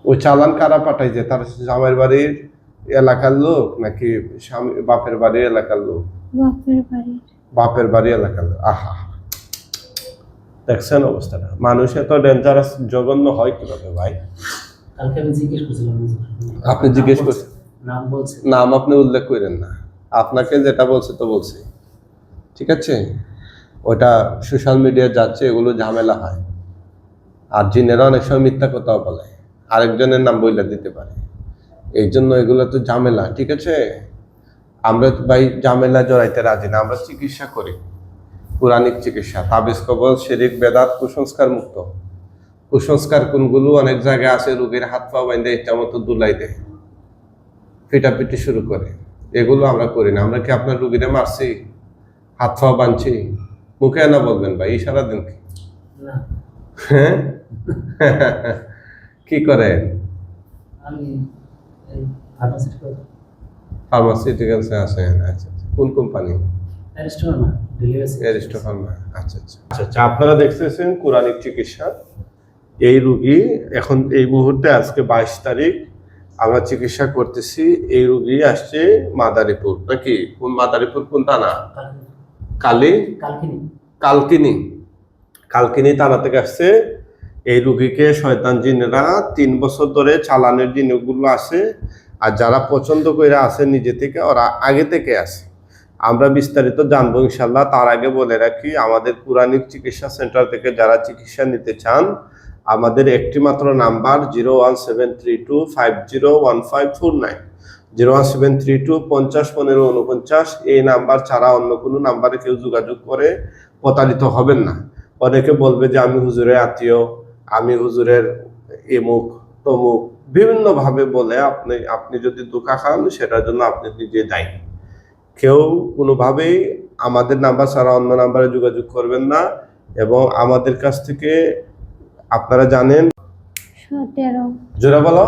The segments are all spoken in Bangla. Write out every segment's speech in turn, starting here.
ওই চালান কারা পাঠাইছে? তার জামাইয়ের বাড়ির এলাকার লোক নাকি স্বামী বাপের বাড়ির এলাকার লোক? বাপের বাড়ি এলাকার লোক। আহা, দেখছেন অবস্থাটা? মানুষ এত ডেঞ্জারাস জঘন্য হয় কিভাবে ভাই? কালকে আমি জিজ্ঞেস করছিলাম, আপনি জিজ্ঞেস করছেন? নাম বলছে, নাম আপনি উল্লেখ করেন না, আপনাকে যেটা বলছে তো বলছে, ঠিক আছে? ওটা সোশ্যাল মিডিয়া যাচ্ছে, এগুলো ঝামেলা হয়। আর জিনেরা অনেক সময় মিথ্যা কথা বলে, আরেকজনের নাম বইলা দিতে পারে, এই জন্য এগুলো তো ঝামেলা, ঠিক আছে? আমরা তো ভাই ঝামেলা জড়াইতে রাজি না, আমরা চিকিৎসা করি, পুরাণিক চিকিৎসা, তাবিজ কবজ, শিরিক, বেদাত, কুসংস্কার মুক্ত। কুসংস্কার কোনগুলো অনেক জায়গায় আছে, রোগীর হাত পা বাইন্ধে ইচ্ছা মতো দুলাই দেয়, পিটাপিটি শুরু করে, এগুলো আমরা করি না। আমরা কি আপনার রুগীরা মারছি, হাত পা বাঁধছি? মুখে না বলবেন ভাই, ইশারা দিন কি? হ্যাঁ, কি করেন? ফার্মাসিউটিক্যালসে আছেন? আচ্ছা, কোন কোম্পানি? অ্যারিস্টোফার্মা। আচ্ছা আচ্ছা আচ্ছা আচ্ছা। আপনারা দেখতেছেন কোরআনিক চিকিৎসা। এই রুগী এখন এই মুহূর্তে আজকে 22 তারিখ আমরা চিকিৎসা করতেছি। এই রুগী আসছে মাদারীপুর, নাকি কোন মাদারীপুর, কোন থানা? কালকিনি থানা থেকে আসছে। এই রুগীকে শয়তান জিনেরা 3 বছর ধরে চালানের জিনগুলো আছে, আর যারা পছন্দ করে আছে নিজে থেকে, ওরা আগে থেকে আছে। আমরা বিস্তারিত জানবো ইনশাল্লাহ। তার আগে বলে রাখি, আমাদের পুরাণিক চিকিৎসা সেন্টার থেকে যারা চিকিৎসা নিতে চান, আমাদের একটি মাত্র নাম্বার 01732501549, 01732501549। এই নাম্বার ছাড়া অন্য কোনো নাম্বারে কেউ যোগাযোগ করে প্রতারিত হবেন না। অনেকে বলবে যে আমি হুজুরের আত্মীয়, আমি হুজুরের এমুক তমুক, বিভিন্ন ভাবে বলে আপনি যদি ধোঁকা খান, সেটার জন্য আপনি নিজে দায়ী। কেউ কোনোভাবেই আমাদের নাম্বার ছাড়া অন্য নাম্বারে যোগাযোগ করবেন না। এবং আমাদের কাছ থেকে আপনারা জানেন 17 জোরে বলো।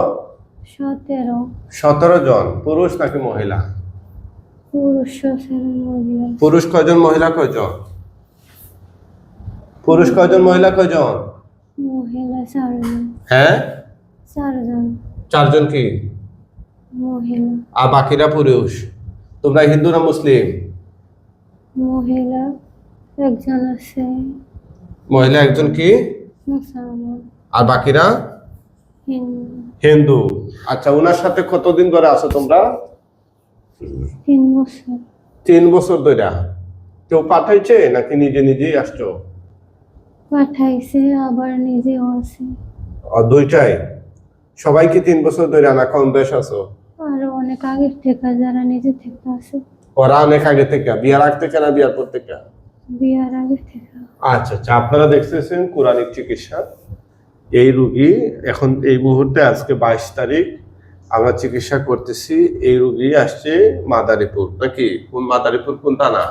17 জন। পুরুষ নাকি মহিলা? পুরুষ কয়জন, মহিলা কয়জন? পুরুষ কয়জন, মহিলা কয়জন? মহিলা 4 জন। হ্যাঁ, 4 জন। 4 জন কি মহিলা, আর বাকিরা পুরুষ? তোমরা হিন্দু না মুসলিম? মহিলা একজন আছে, মহিলা একজন কি, মুসলমান, আর বাকিরা হিন্দু। আচ্ছা, ওনার সাথে কতদিন ধরে আছো তোমরা? 3 বছর। 3 বছর ধরে। কেউ পাঠাইছে নাকি নিজে নিজেই আসছো? পাঠাইছে, আবার নিজেও আছে। দুইটাই? সবাই কি 3 বছর ধরে না কম বেশ আছো? আর অনেক আগে থেকে যারা নিজে থেকে আছে। ওরা অনেক আগে থেকে? বিয়ার আগ থেকে না বিয়ার পর থেকে? বিয়ার আগে থেকে। আচ্ছা আচ্ছা। আপনারা দেখতেছেন কোরআনিক চিকিৎসা। এই রুগী এখন এই মুহূর্তে আজকে 22 তারিখ আমরা চিকিৎসা করতেছি। এই রুগী আসছে মাদারীপুর, নাকি কোন মাদারীপুর, কোন থানা?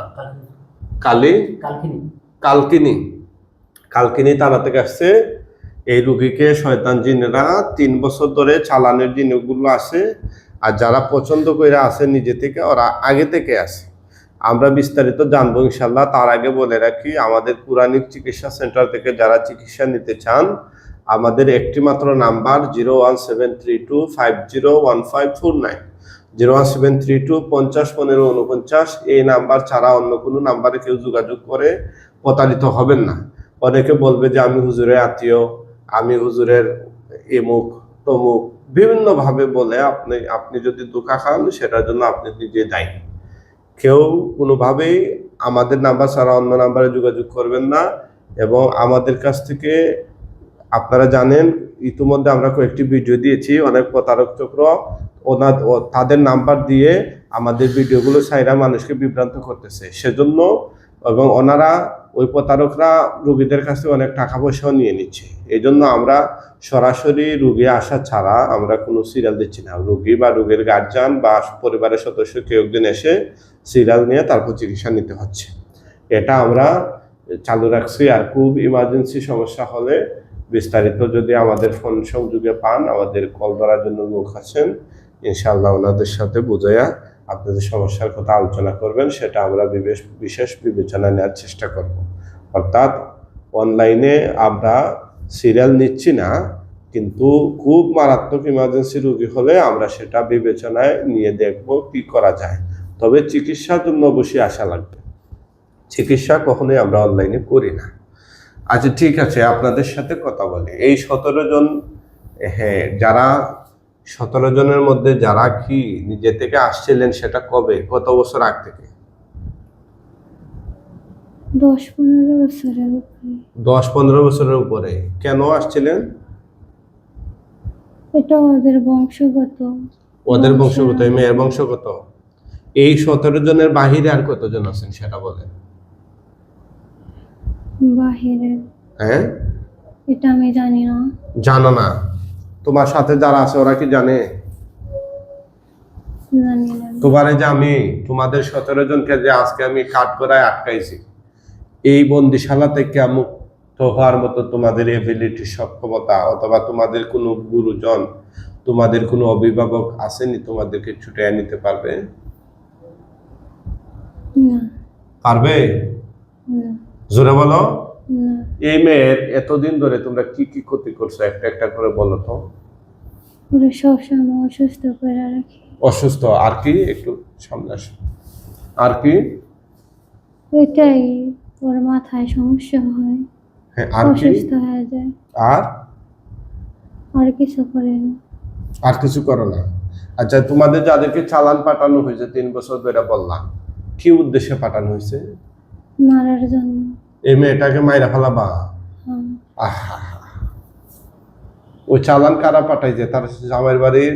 কালকিনি থানা থেকে আসছে। এই রুগীকে শয়তান জিনেরা 3 বছর ধরে চালানের জিনগুলো আছে, আর যারা পছন্দ করে আছে নিজে থেকে, ওরা আগে থেকে আছে। আমরা বিস্তারিত জানবো ইনশাল্লাহ। তার আগে বলে রাখি, আমাদের পুরাণিক চিকিৎসা সেন্টার থেকে যারা চিকিৎসা নিতে চান, আমাদের একটি মাত্র নাম্বার 01732501549, 01732501549। এই নাম্বার ছাড়া অন্য কোনো নাম্বারে কেউ যোগাযোগ করে প্রতারিত হবেন না। অনেকে বলবে যে আমি হুজুরের আত্মীয়, আমি হুজুরের এমুক তমুক, বিভিন্ন ভাবে বলে আপনি যদি ধোঁকা খান, সেটার জন্য আপনি নিজে দায়ী। কেউ কোনোভাবেই আমাদের নাম্বার ছাড়া অন্য নাম্বারে যোগাযোগ করবেন না। এবং আমাদের কাছ থেকে আপনারা জানেন, ইতিমধ্যে আমরা কয়েকটি ভিডিও দিয়েছি, অনেক প্রতারক চক্র তাদের নাম্বার দিয়ে আমাদের ভিডিওগুলো ছাইরা মানুষকে বিভ্রান্ত করতেছে, সেজন্য। এবং ওনারা, ওই প্রতারকরা রোগীদের কাছে অনেক টাকা পয়সাও নিয়ে নিচ্ছে। এই জন্য আমরা সরাসরি রোগী আসা ছাড়া আমরা কোনো সিরিয়াল দিচ্ছি না। রোগী বা রোগীর গার্জিয়ান বা পরিবারের সদস্য কেউ একদিন এসে সিরিয়াল নিয়ে তারপর চিকিৎসা নিতে হচ্ছে, এটা আমরা চালু রাখছি। আর খুব ইমার্জেন্সি সমস্যা হলে বিস্তারিত যদি আমাদের ফোন সংযোগে পান, আমাদের কল ধরার জন্য লোক আছেন, ইনশাআল্লাহ ওনাদের সাথে বুঝাইয়া আপনাদের সমস্যার কথা আলোচনা করবেন, সেটা আমরা বিশেষ বিবেচনা নেওয়ার চেষ্টা করব। অর্থাৎ অনলাইনে আমরা সিরিয়াল নিচ্ছি না, কিন্তু খুব মারাত্মক ইমার্জেন্সি রোগী হলে আমরা সেটা বিবেচনায় নিয়ে দেখব কি করা যায়। তবে চিকিৎসার জন্য অবশ্যই আসা লাগবে। চিকিৎসা কখনোই আমরা অনলাইনে করি না। আচ্ছা ঠিক আছে, আপনাদের সাথে কথা বলি। এই 17 জন, হ্যাঁ, যারা 17 জনের মধ্যে যারা কি নিজে থেকে আসছিলেন সেটা কবে, কত বছর আগ থেকে? 10-15 বছরের উপরে। 10-15 বছরের উপরে। কেন আসছিলেন? এটা ওদের বংশগত। ওদের বংশগত, এই মেয়ের বংশগত। এই 17 জনের বাহিরে আর কতজন আছেন সেটা বলেন। বাহিরে হ্যাঁ, এটা আমি জানি না। জানো না? তোমার সাথে যারা আছে ওরা কি জানে? জানি না। তোমারে যে আমি তোমাদের 17 জনকে যে আজকে আমি কাঠগড়ায় আটকাইছি, এই বন্দিশালা থেকে মুক্ত হওয়ার মতো তোমাদের এবিলিটি, সক্ষমতা, অথবা তোমাদের কোনো গুরুজন, তোমাদের কোনো অভিভাবক আসেনি তোমাদেরকে ছুটিয়ে নিতে পারবে? না। পারবে? না। জোরে বলো। না। এই মেয়ের এতদিন ধরে তোমরা কি কি ক্ষতি করছো একটা একটা করে বলো তো। ওরা সবসময় অসুস্থ করে রাখি। অসুস্থ, আর কি? একটু সামনে আসো। আর কি? এটাই, ওর মাথায় সমস্যা হয়, হ্যাঁ, আর কি? অসুস্থ হয়ে যায়। আর আর কিছু করে না। আর কিছু করো না? আচ্ছা, তোমাদের যাদেরকে চালান পাঠানো হয়েছে 3 বছর ধরে বললাম, কি উদ্দেশ্যে পাঠানো হয়েছে? মারার জন্য। এই মেয়েটাকে মাইরা ফেলাবা? হ্যাঁ। আহা, ওই চালান কারা পাঠাইছে? তার জামাইয়ের বাড়ির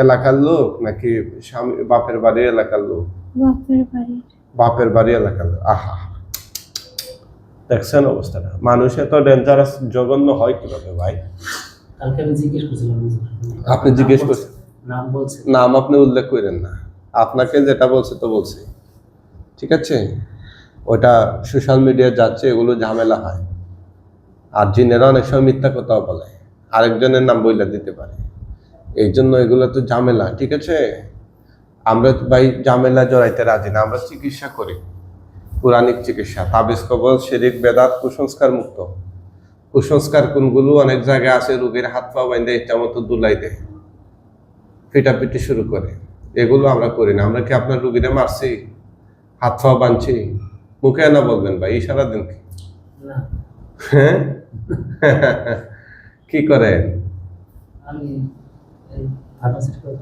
এলাকার লোক নাকি স্বামী বাপের বাড়ির এলাকার লোক? বাপের বাড়ির। বাপের বাড়ি এলাকার লোক। আহা, দেখছেন অবস্থাটা? মানুষ এত ডেঞ্জারাস, জঘন্য হয় কিভাবে ভাই? কালকে আমি জিজ্ঞেস করছিলাম। আপনি জিজ্ঞেস করছেন? নাম বলছে। নাম আপনি উল্লেখ করেন না। আপনাকে যেটা বলছে তো বলছে, ঠিক আছে? ওটা সোশ্যাল মিডিয়া যাচ্ছে, এগুলো ঝামেলা হয়। আর জিনেরা অনেক সময় মিথ্যা কথাও বলে, আরেকজনের নাম বইলা দিতে পারে। এই জন্য এগুলো তো ঝামেলা, ঠিক আছে? আমরা তো ভাই ঝামেলা জড়াইতে রাজি না। আমরা চিকিৎসা করি, পুরাণিক চিকিৎসা, তাবিজ কবজ, শিরিক, বেদাত, কুসংস্কার মুক্ত। কুসংস্কার কোনগুলো অনেক জায়গায় আছে, রোগীর হাত পা বাইন্ধে ইচ্ছা মতো দুলাই দেয়, পিটাপিটি শুরু করে। এগুলো আমরা করি না। আমরা কি আপনার রুগীরা মারছি, হাত পা বাঁধছি? মুখে না বলবেন ভাই, ইশারা দিন কি? না, হ্যাঁ, কি করেন? আমি এই ফার্মাসিউটিক্যাল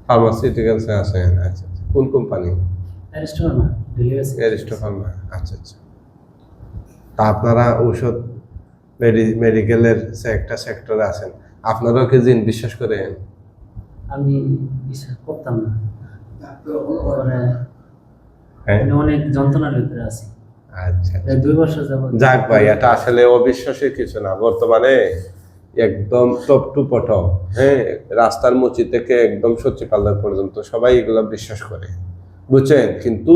ফার্মাসিউটিক্যালসে আছেন? আচ্ছা আচ্ছা। কোন কোম্পানি? রেস্টুরেন্ট না, ডেলিভারি। এরিস্টো ফার্মা। আচ্ছা আচ্ছা। তা আপনারা ঔষধ মেডিকেলের একটা সেক্টরে আছেন, আপনারাও কি জিন বিশ্বাস করেন? আমি বিশ্বাস করতাম না। পরে হ্যাঁ, আমি অনেক যন্ত্রণার ভিতরে আছি। আচ্ছা। প্রায় 2 বছর যাবত। যাক ভাই, এটা আসলে অবিশ্বাসের কিছু না। বর্তমানে একদম টপ টু বটম, হ্যাঁ, রাস্তার মুচি থেকে একদম সচিবালয় পর্যন্ত সবাই এগুলো বিশ্বাস করে, বুঝছেন? কিন্তু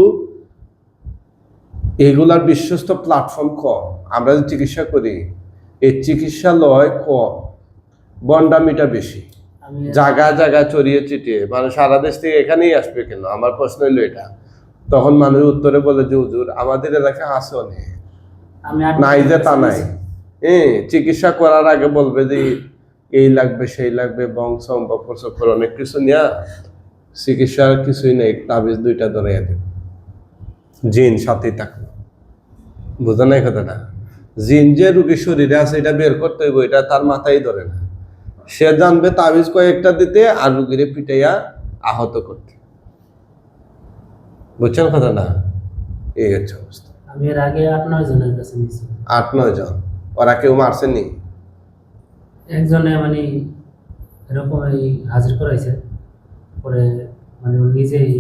এগুলার বিশ্বস্ত প্ল্যাটফর্ম কম। আমরা যে চিকিৎসা করি, এই চিকিৎসালয় কম, বন্ডামিটা বেশি। আমি জায়গা জায়গা চড়িয়ে চিটিয়ে মানুষ সারা দেশ থেকে এখানেই আসবে কেন? আমার প্রশ্ন হইলো এটা। তখন মানুষ উত্তরে বলে যে হুজুর আমাদের এলাকায় আছে অনেক, আমি নাই যে তা নাই। চিকিৎসা করার আগে বলবে যে এই লাগবে সেই লাগবে, বংশ বপর অনেক কিছু নিয়ে চিকিৎসার কিছুই নেই, তাবিজ 2টা ধরাইয়া দেবে, জিন সাথেই থাকলো। বোঝা নাই কথাটা? জিন যে রোগীর শরীরে আছে এটা বের করতে হইব, এটা তার মাথায় ধরে না। সে জানবে তাবিজ কয়েকটা দিতে আর রুগীরে পিটাইয়া আহত করতে। বুঝছেন কথা না? এই হচ্ছে অবস্থা। আমি এর আগে 8-9 জনের কাছে নিয়েছি। 8-9 জন? ওরা কেউ মারছেনি? একজনে মানে এরকম এই হাজির করাইছে, পরে মানে ও নিজেই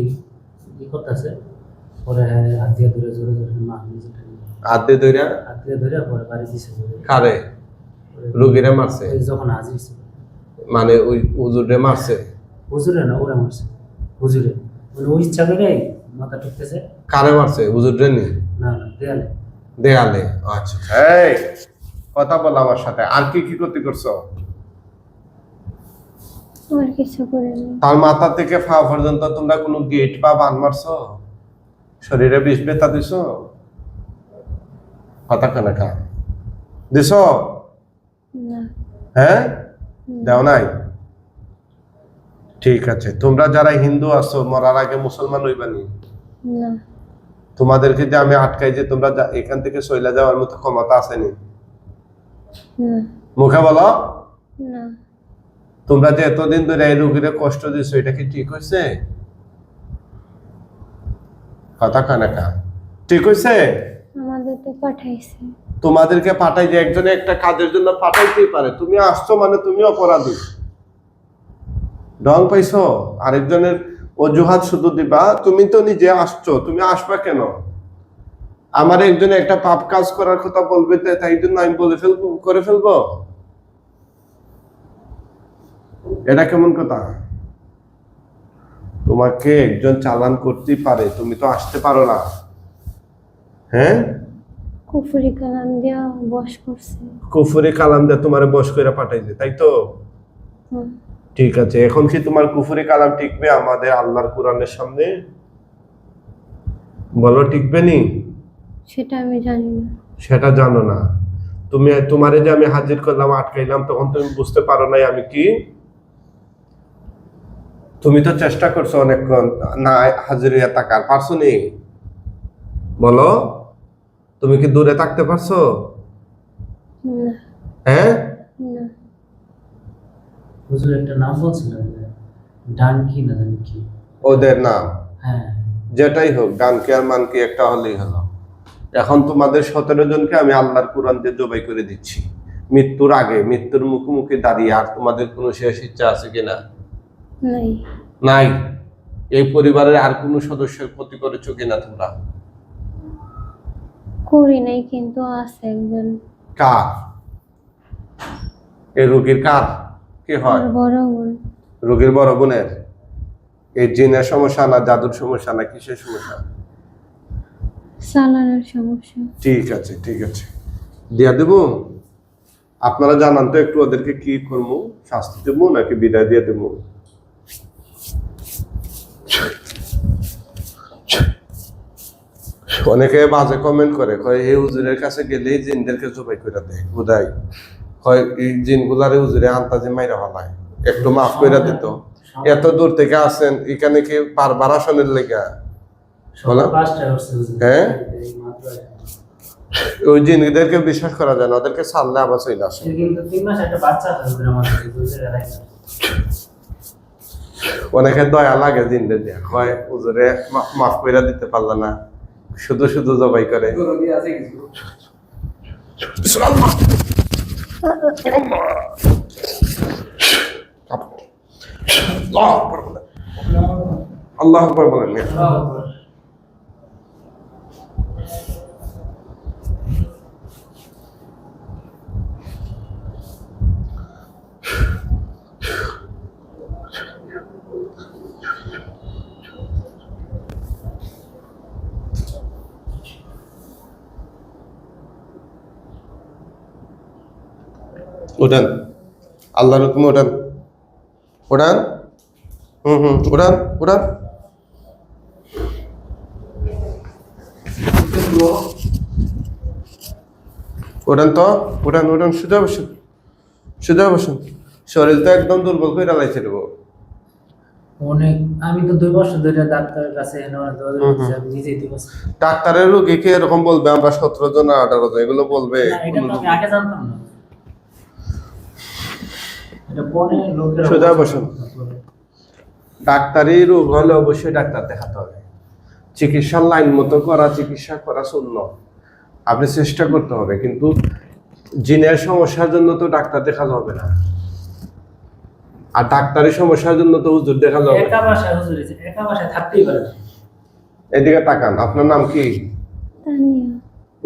করতেছে, পরে হাত দিয়ে ধরে জোরে জোরে মা নিজে হাত দিয়ে ধইরা? হাত দিয়ে ধরে পরে বাড়ি দিছে। কারে? রুগীরা মারছে? যখন হাজির হয়েছে মানে ওই হুজুরে মারছে? হুজুরে না, ওরা মারছে। হুজুরে মানে ওই ইচ্ছা করে মাথা টুকতেছে। কারে মারছে? হুজুরে নি? না না, দেয়ালে। দেয়ালে? আচ্ছা। এই কথা বল আমার সাথে। আর কি কি ক্ষতি করছো? আর কিছু করে না। তার মাথা থেকে পা পর্যন্ত তোমরা কোনো গেট বা বান মারছো? শরীরে বিষ বেতা দিছো? কথা কেন দিছো? না। হ্যাঁ, দেও নাই? ঠিক আছে, তোমরা যারা হিন্দু আছো মরার আগে মুসলমান হইবানি? না। তোমাদেরকে যে আমি আটকাই যে তোমরা এখান থেকে চলে যাওয়ার মতো ক্ষমতা আসেনি? না। মুখে বলো। না। তোমরা যে এতদিন ধরে এই রোগীর কষ্ট দিচ্ছ, এটা কি ঠিক হয়েছে? কথা কানাকা ঠিক হয়েছে? আমাদের তো পাঠাইছে। তোমাদেরকে পাঠাই যে একজনে একটা কাজের জন্য পাঠাইতেই পারে, তুমি আসছো মানে তুমি অপরাধী। ডং পাইছো? আরেকজনের অজুহাত শুধু দিবা? তুমি তো নিজে আসছো, তুমি আসবা কেন? আমার একজনে একটা পাপ কাজ করার কথা বলবে, তাই জন্য আমি করে ফেলবো? এটা কেমন কথা? তোমাকে একজন চালান করতেই পারে, তুমি তো আসতে পারো না। হ্যাঁ, কুফরি কালাম দিয়া বস করছে। কুফরি কালাম দিয়ে তোমার বস করে পাঠাইছে, তাই তো? হুম। ঠিক আছে, এখন কি তোমার কুফরি কালাম টিকবে আমাদের আল্লাহর কোরআনের সামনে? বলো, টিকবে নি? সেটা আমি জানি না। সেটা জানো না? তোমারে যে আমি হাজির করলাম, আটকাইলাম, তখন তুমি বুঝতে পারো নাই আমি কি? তুমি তো চেষ্টা করছো অনেকক্ষণ না হাজিরিয়া থাকার, পারছো নি? বলো, তুমি কি দূরে থাকতে পারছো? না। হ্যাঁ, না। হুজুর একটা নাম বলছিলেন যে ডানকি না জানি কি। ওদের নাম হ্যাঁ, যেটাই হোক, ডানকে আর মানকে একটা হলেই হলো। এখন তোমাদের 17 জনকে আমি আল্লাহর কোরআন দিয়ে জবাই করে দিচ্ছি মৃত্যুর আগে, মৃত্যুর মুখোমুখি দাঁড়িয়ে। আর তোমাদের কোনো শেষ ইচ্ছা আছে কিনা? নাই। নাই। এই পরিবারের আর কোনো সদস্যের ক্ষতি করেছো কিনা তোমরা? করি নাই, কিন্তু আছে একজন। কার? এই রোগীর কার কি হয়? আর বড় বোন। রোগীর বড় বোনের? এই জিনের সমস্যা না জাদুর সমস্যা না কিসের সমস্যা? চালানোর সমস্যা। ঠিক আছে, ঠিক আছে, দিয়া দেবো। আপনারা জানান তো একটু ওদেরকে কি করবো, শাস্তি দেবো নাকি বিদায় দিয়ে দেবো? অনেকে বাজে কমেন্ট করে, কয় এই হুজুরের কাছে গেলেই জিনদেরকে জবাই করে দেয় বোধহয়, কয় এই জিনগুলারে হুজুরে আন্তাজে মাইরা ফেলায়, একটু মাফ করে দিত। এত দূর থেকে আসেন, এখানে কি বারবার আসনের লেগা? বলো। হ্যাঁ, ওই জিনদেরকে বিশ্বাস করা যায় না, ওদেরকে ছাড়লে আবার চলে আসে। কিন্তু 3 মাস একটা বাচ্চা হবে আমাদের হুজুরের রাখা। অনেকে দয়া লাগে জিনদের দিয়ে, কয় হুজুরে মাফ করে দিতে পারল না, শুধু শুধু জবাই করে। আল্লাহ আকবার বলেন। উঠান, আল্লাহর হুকুমে উঠান, উঠান, উঠান, উঠান। উঠান তো, উঠান, উঠান, সোজা বসুন, সোজা বসুন। শরীর তো একদম দুর্বল করে লাইছে দেবো। অনেক, আমি তো 2 বছর ধরে ডাক্তারের কাছে নিজেই 2 বছর। ডাক্তারের রোগীকে এরকম বলবে আমরা 17 জন আর 18 জন, এগুলো বলবে? এটা তো আমি আগে জানতাম না। এটা পরে লোকেরা সোজা বসুন। ডাক্তারি রোগ হলে অবশ্যই ডাক্তার দেখাতে হবে। চিকিৎসার লাইন মতো চিকিৎসা করা শূন্য, আপনি চেষ্টা করতে হবে, কিন্তু জিনের সমস্যার জন্য তো ডাক্তার দেখাতে হবে না, আর ডাক্তারি সমস্যার জন্য তো হুজুর দেখাতে হবে। একা বাসায় হুজুর আছে, একা বাসায় থাকতেই পারে না। এদিকে তাকান, আপনার নাম কি? তানিয়া।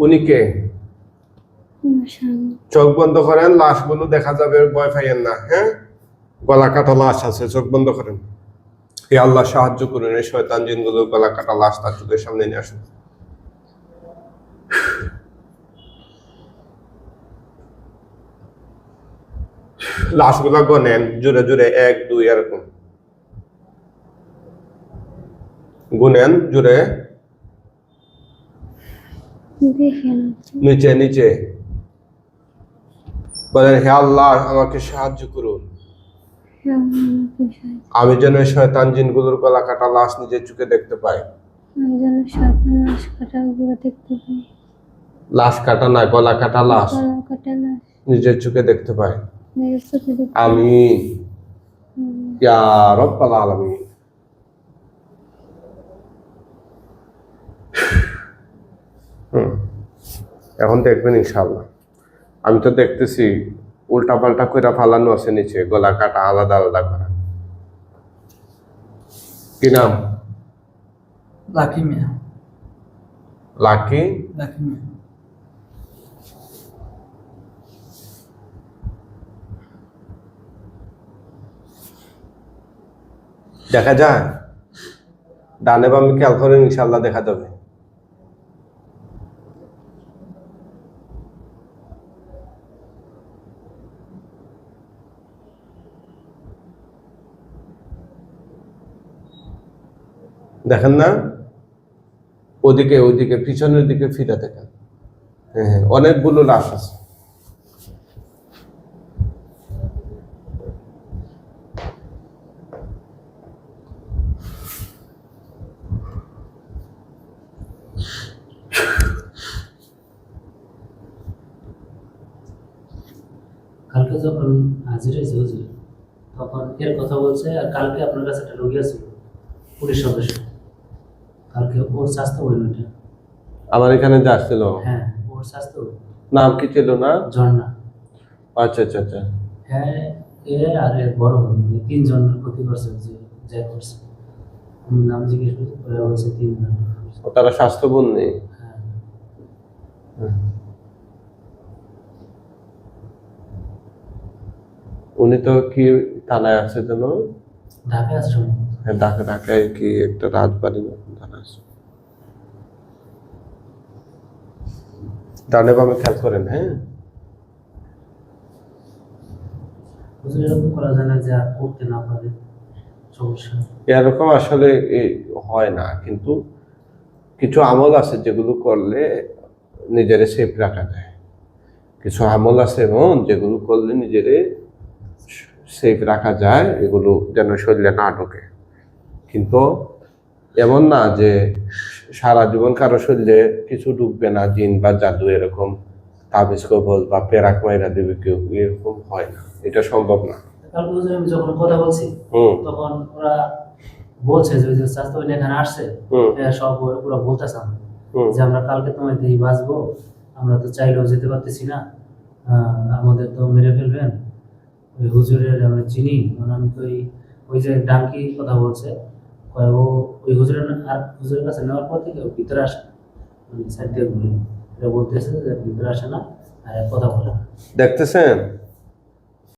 উনি কে? আমার স্বামী। চোখ বন্ধ করেন, লাশগুলো দেখা যাবে, ভয় পাইয়েন না। হ্যাঁ, গলা কাটা লাশ আছে, চোখ বন্ধ করেন। হে আল্লাহ, সাহায্য করুন, এই শয়তান জিনগুলো গলা কাটা লাশ তার চোখের সামনে নিয়ে আসুন। লাশগুলা গনেন, জুড়ে জুড়ে 1 2 এরকম গুনেন, জুড়ে দেখেন। নিচে নিচে বলেন, হে আল্লাহ আমাকে সাহায্য করুন। আমাকে সাহায্য আমি যেন এই শয়তান জিনগুলোর গলা কাটা লাশ নিজের চোখে দেখতে পাই। আমি যেন শয়তান লাশ কাটাগুলো দেখতে পাই, লাশ কাটা না, গলা কাটা লাশ গলা কাটা লাশ নিজের চোখে দেখতে পাই। নিজের চোখে দেখতে আমিন পাই। ইয়া রাব্বাল আলামিন। এখন দেখবেন ইনশাআল্লাহ। আমি তো দেখতেছি উল্টা পাল্টা কইরা ফালানো আছে নিচে, গলা কাটা আলাদা আলাদা করা। কি নাম? লাকি মিয়া। লাকি। লাকি মিয়া। দেখা যায় ডানে বামে খেয়াল করেন, ইনশাআল্লাহ দেখা যাবে। দেখেন না, ওদিকে ওইদিকে পিছনের দিকে ফিরে দেখেন। হ্যাঁ হ্যাঁ, অনেকগুলো লাশ আছে। কালকে যখন হাজির হয়েছে হুজুর, তখন এর কথা বলছে। আর কালকে আপনার কাছে একটা রোগী আছে, পুলিশ সদস্য। কালকে ওর স্বাস্থ্য হইল এটা। আমার এখানে যা আসছিল, হ্যাঁ, ওর স্বাস্থ্য নাম কি ছিল না? ঝর্ণা। আচ্ছা আচ্ছা আচ্ছা। হ্যাঁ, এ আর এর বড় বোন, তিনজনের ক্ষতি করছে, যে যা করছে। আমি নাম জিজ্ঞেস করছি, ওরা বলছে তিনজন। ও তারা স্বাস্থ্যবান নেই। হ্যাঁ, উনি তো কি থানায় আছে যেন? ঢাকায় আছে সম্ভবত। হ্যাঁ, ঢাকায় কি একটা রাজবাড়ি মতন থানা আছে। ডানে বামে খেয়াল করেন। হ্যাঁ, হুজুর এরকম করা যায় না যে আর করতে না পারে, সমস্যা। এরকম আসলে হয় না, কিন্তু কিছু আমল আছে যেগুলো করলে নিজেরে সেফ রাখা যায়। কিছু আমল আছে এমন যেগুলো করলে নিজেরে সেফ রাখা যায়, এগুলো যেন শরীরে না ঢোকে। কিন্তু এমন না যে সারা জীবন কারো শরীরে কিছু ঢুকবে না, জিন বা জাদু এরকম তাবিজ কবজ বা পেরাক মাইরা দেবে কেউ, এরকম হয় না, এটা সম্ভব না। কালকে হুজুর আমি যখন কথা বলছি, তখন ওরা বলছে যে ওই যে স্বাস্থ্য এখানে আসছে, সব ওরা বলতেছে যে আমরা কালকে তোমায় দিয়ে বাঁচবো, আমরা তো চাইলেও যেতে পারতেছি না, আমাদের তো মেরে ফেলবেন। ওই হুজুরের আমরা চিনি, মানে আমি তো ওই যে ডাঙ্কি কথা বলছে, ও ওই হুজুরের আর হুজুরের কাছে নেওয়ার পর থেকে ভিতরে আসে, সাইড দিয়ে ঘুরে এটা বলতেছে যে ভিতরে আসে না আর কথা বলে না। দেখতেছেন